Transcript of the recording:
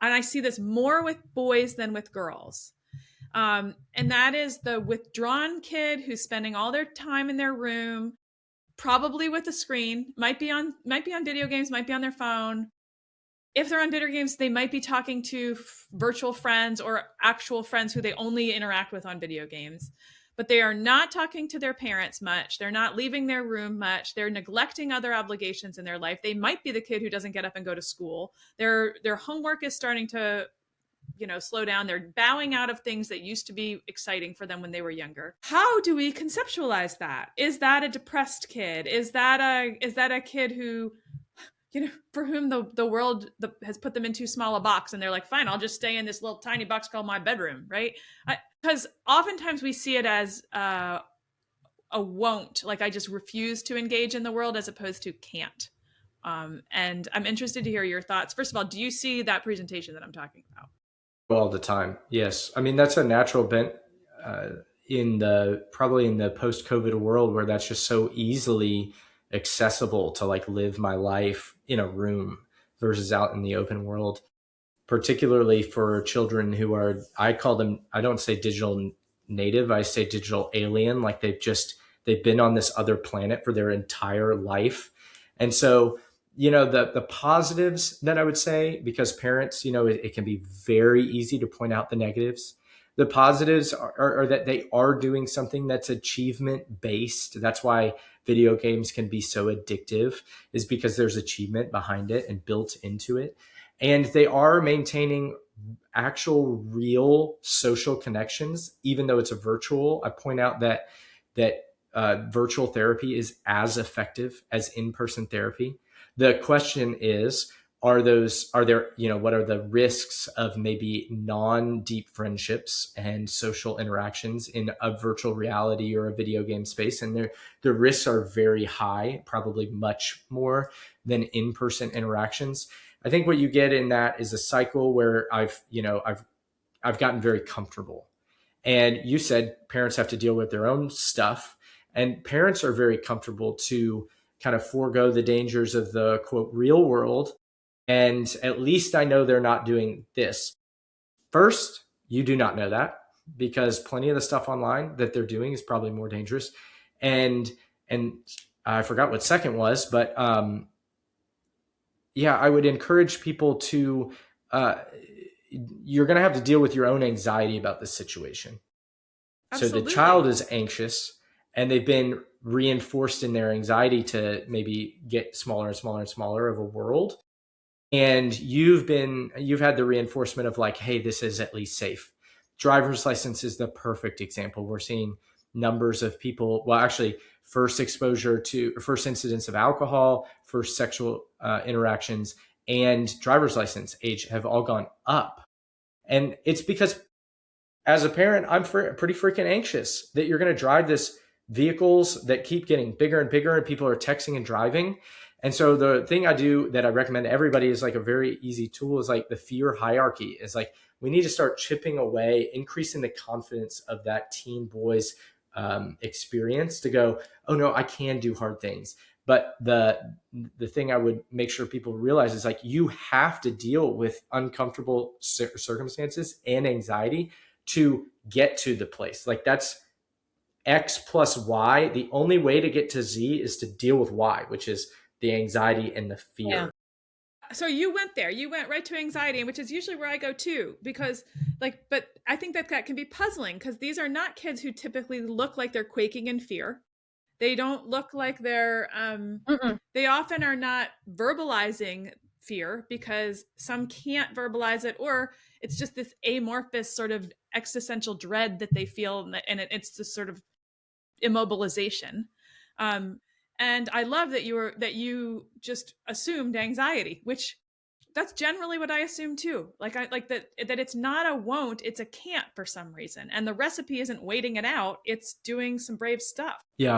and I see this more with boys than with girls. And that is the withdrawn kid who's spending all their time in their room, probably with a screen, might be on video games, might be on their phone. If they're on video games, they might be talking to virtual friends or actual friends who they only interact with on video games. But they are not talking to their parents much. They're not leaving their room much. They're neglecting other obligations in their life. They might be the kid who doesn't get up and go to school. Their homework is starting to slow down. They're bowing out of things that used to be exciting for them when they were younger. How do we conceptualize that? Is that a depressed kid? Is that a kid who for whom the world has put them in too small a box, and they're like, fine, I'll just stay in this little tiny box called my bedroom, right? Because oftentimes we see it as a won't, like I just refuse to engage in the world, as opposed to can't. And I'm interested to hear your thoughts. First of all, do you see that presentation that I'm talking about? All the time. Yes. I mean, that's a natural bent uh, probably in the post-COVID world where that's just so easily accessible to like live my life in a room versus out in the open world, particularly for children who are, I call them, I don't say digital native, I say digital alien, like they've been on this other planet for their entire life. And so, the positives that I would say, because parents, it can be very easy to point out the negatives. The positives are that they are doing something that's achievement based. That's why video games can be so addictive, is because there's achievement behind it and built into it. And they are maintaining actual real social connections, even though it's a virtual. I point out that virtual therapy is as effective as in-person therapy. The question is, what are the risks of maybe non-deep friendships and social interactions in a virtual reality or a video game space? And the risks are very high, probably much more than in-person interactions. I think what you get in that is a cycle where I've gotten very comfortable. And you said parents have to deal with their own stuff, and parents are very comfortable to kind of forego the dangers of the quote real world. And at least I know they're not doing this. First, you do not know that, because plenty of the stuff online that they're doing is probably more dangerous. And I forgot what second was, but yeah, I would encourage people to, you're going to have to deal with your own anxiety about this situation. So the Absolutely. child is anxious, and they've been reinforced in their anxiety to maybe get smaller and smaller and smaller of a world. And you've had the reinforcement of like, hey, this is at least safe. Driver's license is the perfect example. We're seeing numbers of people, well, actually, first incidents of alcohol, first sexual interactions, and driver's license age have all gone up. And it's because as a parent, I'm pretty freaking anxious that you're going to drive this vehicles that keep getting bigger and bigger, and people are texting and driving. And so the thing I do that I recommend to everybody is like a very easy tool is like the fear hierarchy. Is like, we need to start chipping away, increasing the confidence of that teen boy's experience to go, oh no, I can do hard things. But the thing I would make sure people realize is like, you have to deal with uncomfortable circumstances and anxiety to get to the place. Like, that's X plus Y. The only way to get to Z is to deal with Y, which is the anxiety and the Yeah. fear. So you went there. You went right to anxiety, which is usually where I go too, because but I think that can be puzzling, because these are not kids who typically look like they're quaking in fear. They don't look like Mm-mm. they often are not verbalizing fear, because some can't verbalize it, or it's just this amorphous sort of existential dread that they feel, and it's this sort of immobilization. Um, and I love that you just assumed anxiety, which that's generally what I assume too. Like I like that it's not a won't, it's a can't for some reason. And the recipe isn't waiting it out, it's doing some brave stuff. Yeah.